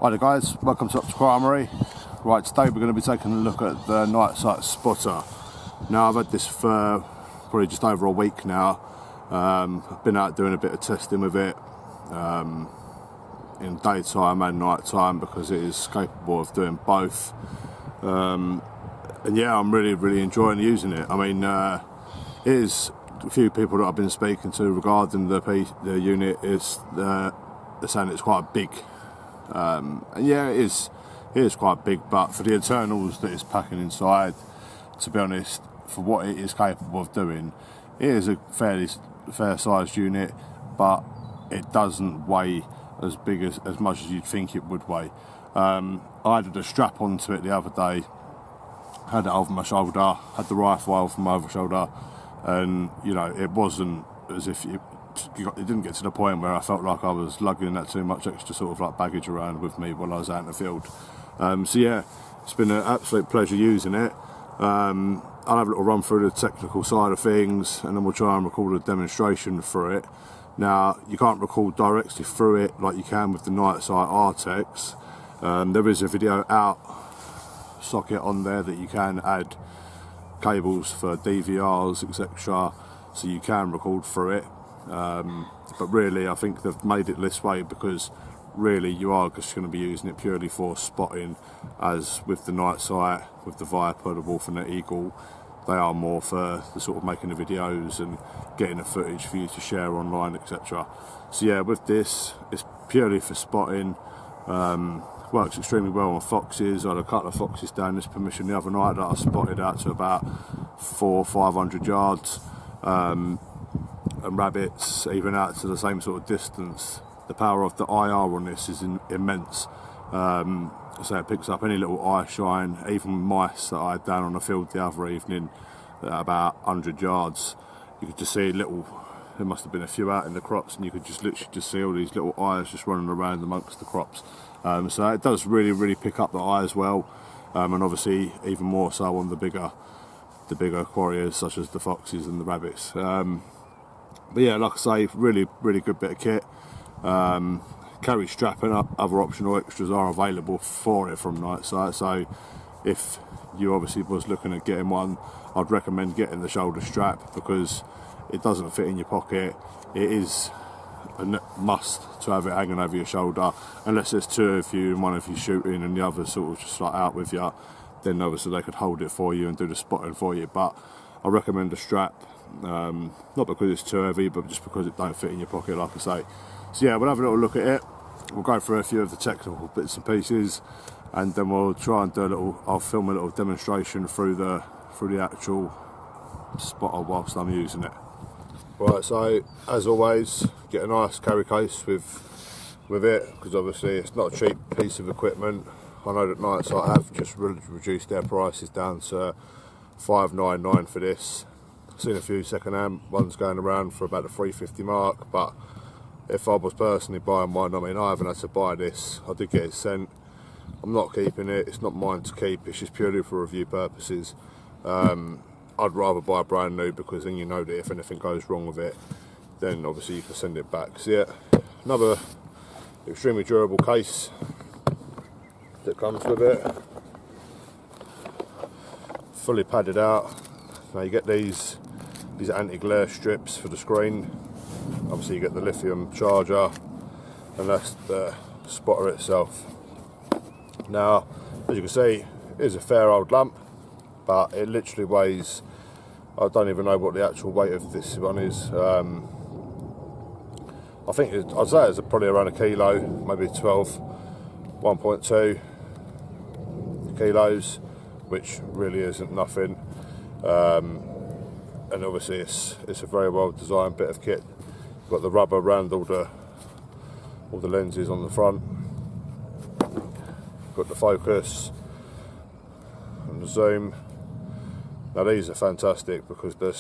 Hi there guys, welcome to Xtreme. Right, today we're going to be taking a look at the NiteSite spotter. Now I've had this for probably just over a week now. I've been out doing a bit of testing with it in daytime and nighttime because it is capable of doing both. And yeah, I'm really enjoying using it. I mean, it is a few people that I've been speaking to regarding the unit is they're saying it's quite big. And yeah, it is quite big, but for the internals that it's packing inside, to be honest, for what it is capable of doing, it is a fair sized unit, but it doesn't weigh as big as much as you'd think it would weigh. I added a strap onto it the other day, had it over my shoulder, had the rifle over my other shoulder, and you know, it wasn't as if it didn't get to the point where I felt like I was lugging that too much extra sort of like baggage around with me while I was out in the field. So yeah, it's been an absolute pleasure using it. I'll have a little run through the technical side of things, and then we'll try and record a demonstration for it. Now, you can't record directly through it like you can with the NiteSite Artex. There is a video out socket on there that you can add cables for DVRs, etc., so you can record through it. But really, I think they've made it this way because really you are just going to be using it purely for spotting, as with the NiteSite, with the Viper, the Wolf and the Eagle, they are more for the sort of making the videos and getting the footage for you to share online, etc. So yeah, with this, it's purely for spotting. Works extremely well on foxes. I had a couple of foxes down this permission the other night that I spotted out to about 400-500 yards. And rabbits even out to the same sort of distance. The power of the IR on this is immense. So it picks up any little eye shine, even mice that I had down on the field the other evening at about 100 yards. You could just see there must have been a few out in the crops, and you could just literally just see all these little eyes just running around amongst the crops. So it does really pick up the eye as well, and obviously even more so on the bigger quarriers such as the foxes and the rabbits. But yeah, like I say, really good bit of kit. Carry strap and other optional extras are available for it from NiteSite. So if you obviously was looking at getting one, I'd recommend getting the shoulder strap because it doesn't fit in your pocket. It is a must to have it hanging over your shoulder, unless there's two of you and one of you shooting and the other sort of just like out with you, then obviously they could hold it for you and do the spotting for you. But I recommend a strap. Not because it's too heavy, but just because it don't fit in your pocket, like I say. So yeah, we'll have a little look at it. We'll go through a few of the technical bits and pieces, and then we'll try and do I'll film a little demonstration through the actual spotter whilst I'm using it. Right, so as always, get a nice carry case with it, because obviously it's not a cheap piece of equipment. I know that NiteSite have just reduced their prices down to $599 for this. I've seen a few second-hand ones going around for about the $350 mark, but if I was personally buying one, I mean, I haven't had to buy this. I did get it sent. I'm not keeping it. It's not mine to keep. It's just purely for review purposes. I'd rather buy a brand new, because then you know that if anything goes wrong with it, then obviously you can send it back. So yeah, another extremely durable case that comes with it, fully padded out. Now you get these anti-glare strips for the screen. Obviously you get the lithium charger, and that's the spotter itself. Now, as you can see, it is a fair old lamp, but it literally weighs, I don't even know what the actual weight of this one is. I think I'd say it's probably around a kilo, maybe 1.2 kilos, which really isn't nothing. And obviously it's a very well designed bit of kit. Got the rubber around all the lenses on the front. Got the focus and the zoom. Now these are fantastic because they're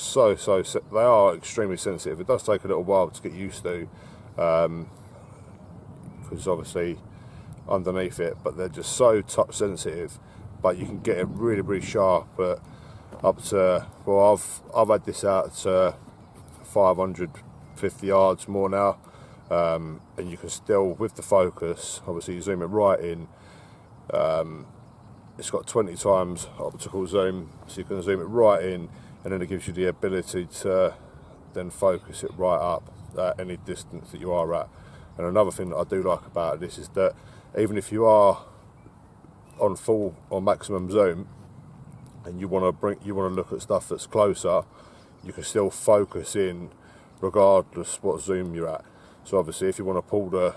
they are extremely sensitive. It does take a little while to get used to, because obviously underneath it, but they're just so touch sensitive. But you can get it really sharp at up to, well, I've had this out to 550 yards more now. and you can still, with the focus, obviously you zoom it right in. It's got 20 times optical zoom, so you can zoom it right in, and then it gives you the ability to then focus it right up at any distance that you are at. And another thing that I do like about this is that even if you are on full or maximum zoom and you want to look at stuff that's closer, you can still focus in regardless what zoom you're at. So obviously if you want to pull the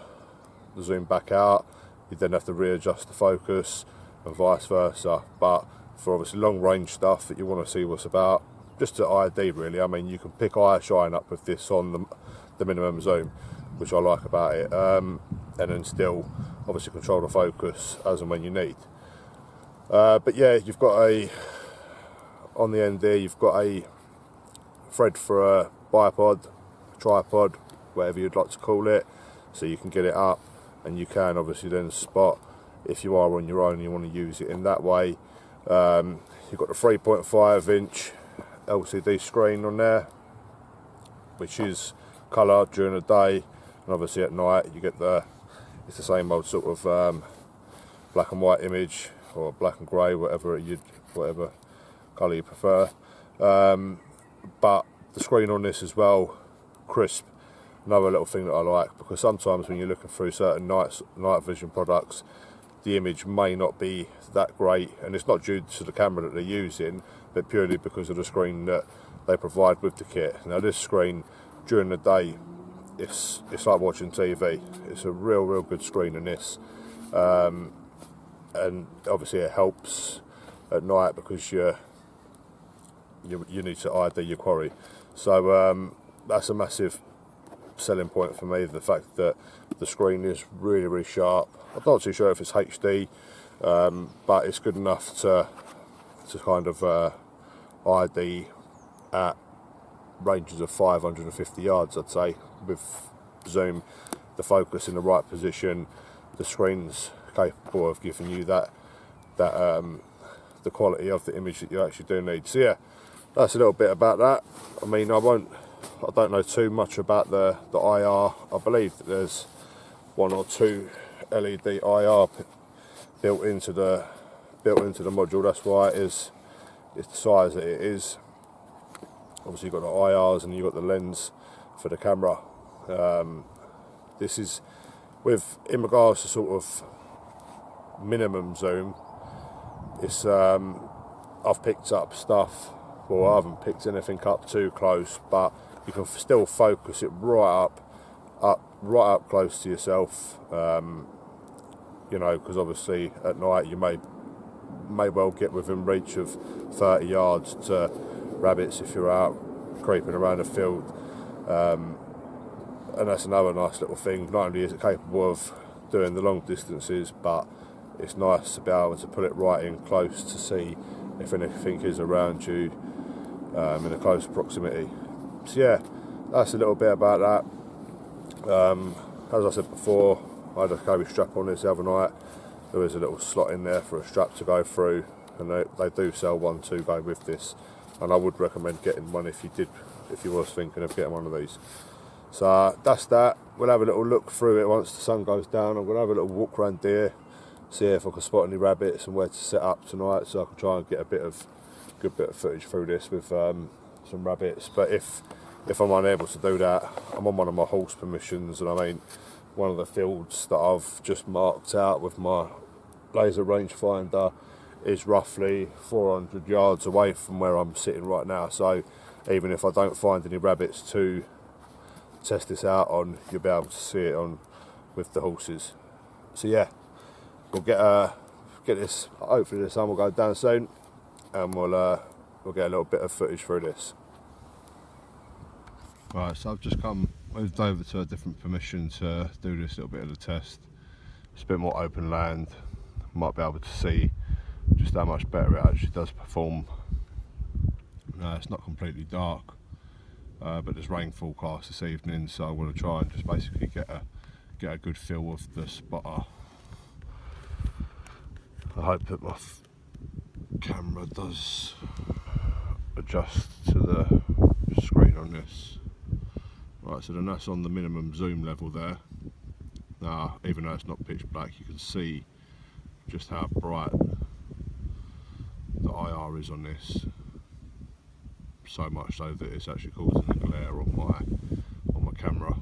zoom back out, you then have to readjust the focus and vice versa. But for obviously long range stuff that you want to see what's about, just to ID really, I mean, you can pick eye shine up with this on the minimum zoom, which I like about it, and then still obviously control the focus as and when you need. But yeah, you've got on the end there, you've got a thread for a bipod, tripod, whatever you'd like to call it, so you can get it up and you can obviously then spot if you are on your own and you want to use it in that way. You've got the 3.5 inch LCD screen on there, which is colour during the day, and obviously at night you get it's the same old sort of black and white image, or black and grey, whatever colour you prefer. But the screen on this as well, crisp. Another little thing that I like, because sometimes when you're looking through certain night vision products, the image may not be that great, and it's not due to the camera that they're using, but purely because of the screen that they provide with the kit. Now this screen during the day, it's like watching TV. It's a real good screen in this, and obviously it helps at night because you need to ID your quarry. So that's a massive selling point for me, the fact that the screen is really sharp. I'm not too sure if it's HD, but it's good enough to kind of ID at ranges of 550 yards, I'd say, with zoom, the focus in the right position. The screen's capable of giving you that the quality of the image that you actually do need. So yeah, that's a little bit about that. I mean, I don't know too much about the IR. I believe that there's 1 or 2 LED IR built into the module. That's why it's the size that it is. Obviously you've got the IRs and you've got the lens for the camera. This is, in regards to sort of minimum zoom, it's I've picked up stuff, well, I haven't picked anything up too close, but you can still focus it right up close to yourself. You know, because obviously at night you may well get within reach of 30 yards to rabbits if you're out creeping around the field, and that's another nice little thing. Not only is it capable of doing the long distances, but it's nice to be able to put it right in close to see if anything is around you in a close proximity. So yeah, that's a little bit about that. As I said before, I had a carry strap on this the other night. There is a little slot in there for a strap to go through, and they do sell one to go with this, and I would recommend getting one if you was thinking of getting one of these. So that's that. We'll have a little look through it once the sun goes down. I'm going to have a little walk around here, see if I can spot any rabbits and where to set up tonight, so I can try and get a good bit of footage through this with some rabbits. But if I'm unable to do that, I'm on one of my horse permissions, and I mean, one of the fields that I've just marked out with my laser rangefinder is roughly 400 yards away from where I'm sitting right now. So even if I don't find any rabbits to test this out on, you'll be able to see it on with the horses. So yeah, we'll get this. Hopefully the sun will go down soon, and we'll get a little bit of footage through this. Right, so I've just moved over to a different permission to do this little bit of the test. It's a bit more open land. Might be able to see just how much better it actually does perform. It's not completely dark, but there's rain forecast this evening, so I'm going to try and just basically get a good feel of the spotter. I hope that my camera does adjust to the screen on this. Right, so then that's on the minimum zoom level there. Now, even though it's not pitch black, you can see just how bright the IR is on this. So much so that it's actually causing a glare on my camera.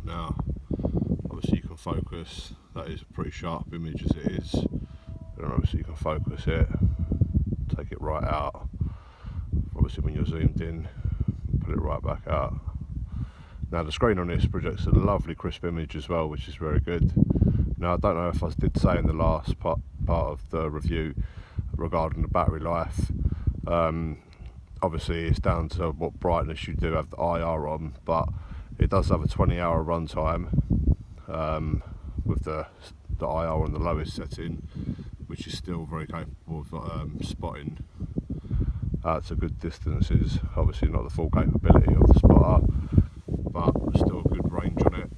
Now, obviously you can focus. That is a pretty sharp image as it is. And obviously you can focus it, take it right out. Obviously when you're zoomed in, put it right back out. Now the screen on this projects a lovely crisp image as well, which is very good. Now I don't know if I did say in the last part of the review regarding the battery life. Obviously it's down to what brightness you do have the IR on, but it does have a 20-hour runtime with the IR on the lowest setting, which is still very capable of spotting out to good distances. Obviously not the full capability of the spotter, but still a good range on it.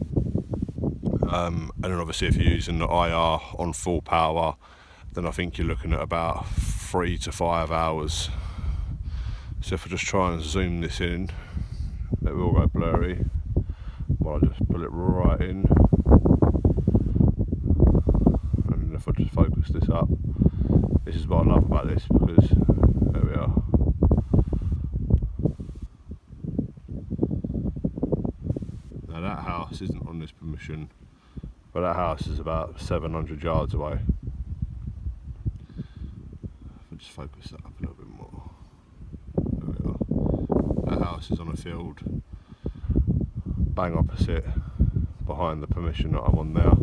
And then obviously if you're using the IR on full power, then I think you're looking at about 3 to 5 hours. So if I just try and zoom this in, it will go blurry. Well, I just pull it right in, and then if I just focus this up, this is what I love about this, because there we are. Now that house isn't on this permission, but that house is about 700 yards away. If I just focus that up a little bit more, there we are. That house is on a field bang opposite behind the permission that I'm on now.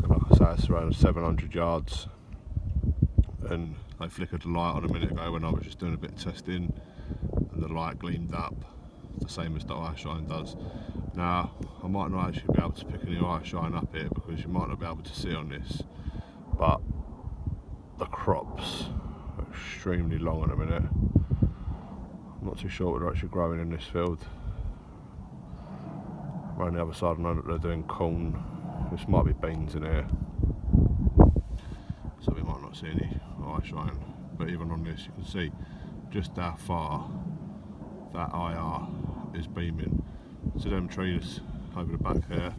And like I say, it's around 700 yards, and they flickered the light on a minute ago when I was just doing a bit of testing, and the light gleamed up the same as the eye shine does. Now I might not actually be able to pick any eye shine up here because you might not be able to see on this, but the crops are extremely long in a minute. I'm not too sure what they're actually growing in this field. Around the other side I know that they're doing corn. This might be beans in here, so we might not see any eye shine, but even on this you can see just how far that IR is beaming. So them trees over the back there,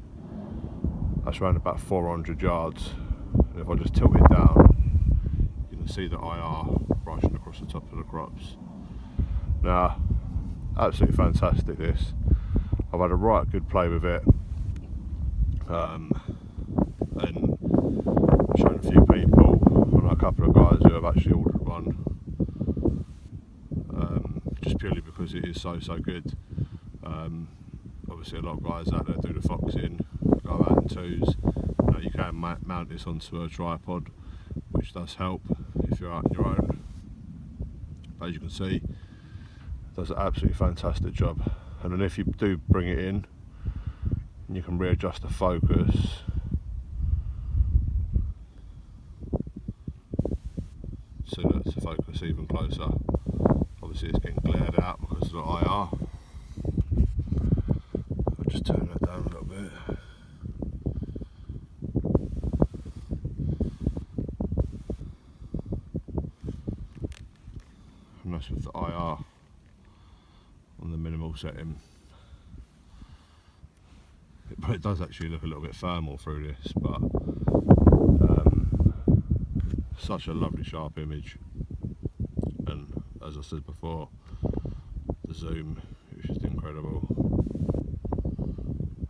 that's around about 400 yards, and if I just tilt it down you can see the IR brushing across the top of the crops. Now, absolutely fantastic this. I've had a right good play with it, and shown a few people, and a couple of guys who have actually ordered one, just purely because it is so good. Obviously a lot of guys out there do the foxing, go out in twos. You can mount this onto a tripod, which does help if you're out on your own. But as you can see, it does an absolutely fantastic job. And then if you do bring it in, you can readjust the focus. So that to focus even closer. Obviously it's getting glared out because of the IR. I'll just turn that down a little bit. And that's with the IR on the minimal setting. But it does actually look a little bit thermal through this, but such a lovely sharp image. And as I said before, the zoom is just incredible.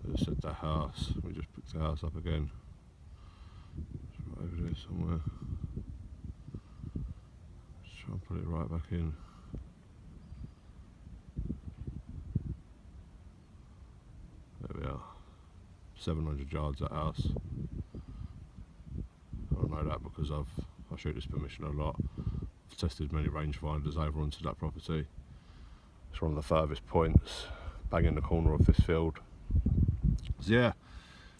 As I said, the house, we just picked the house up again. It's right over there somewhere. Just try and put it right back in. There we are, 700 yards that house. I know that because I shoot this permission a lot. I've tested many rangefinders over onto that property. It's one of the furthest points, bang in the corner of this field. So yeah,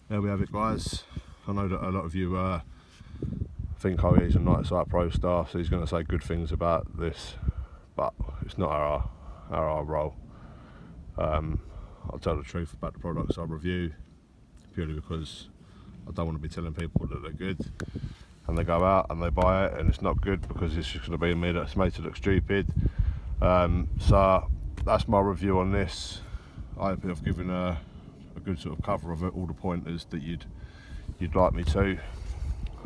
there we have it guys. I know that a lot of you think, oh, he's a NiteSite Pro star, so he's going to say good things about this, but it's not our role. I'll tell the truth about the products I review, purely because I don't want to be telling people that they're good and they go out and they buy it and it's not good because it's just going to be me that's made to look stupid. So that's my review on this. I hope I've given a good sort of cover of it, all the pointers that you'd like me to.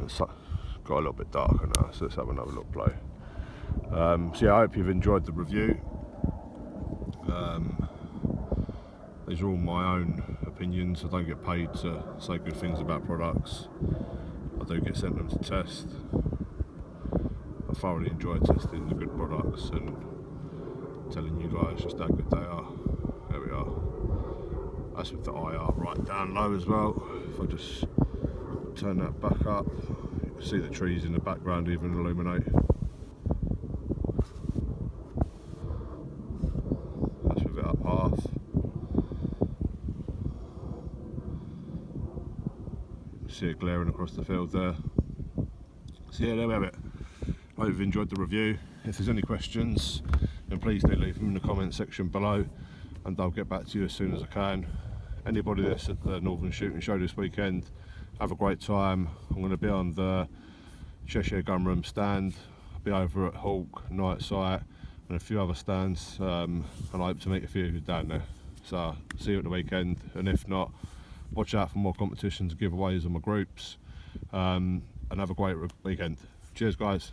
It's got a little bit darker now, so let's have another look blow. So yeah, I hope you've enjoyed the review. These are all my own opinions. I don't get paid to say good things about products. I do get sent them to test. I thoroughly enjoy testing the good products and telling you guys just how good they are. There we are. That's with the IR right down low as well. If I just turn that back up, you can see the trees in the background even illuminate. That's with it up half. You can see it glaring across the field there. So yeah, there we have it. I hope you've enjoyed the review. If there's any questions, then please do leave them in the comment section below, and I'll get back to you as soon as I can. Anybody that's at the Northern Shooting Show this weekend, have a great time. I'm going to be on the Cheshire Gunroom stand. I'll be over at Hawk, NiteSite, and a few other stands, and I hope to meet a few of you down there. So see you at the weekend, and if not, watch out for more competitions and giveaways on my groups, and have a great weekend. Cheers guys.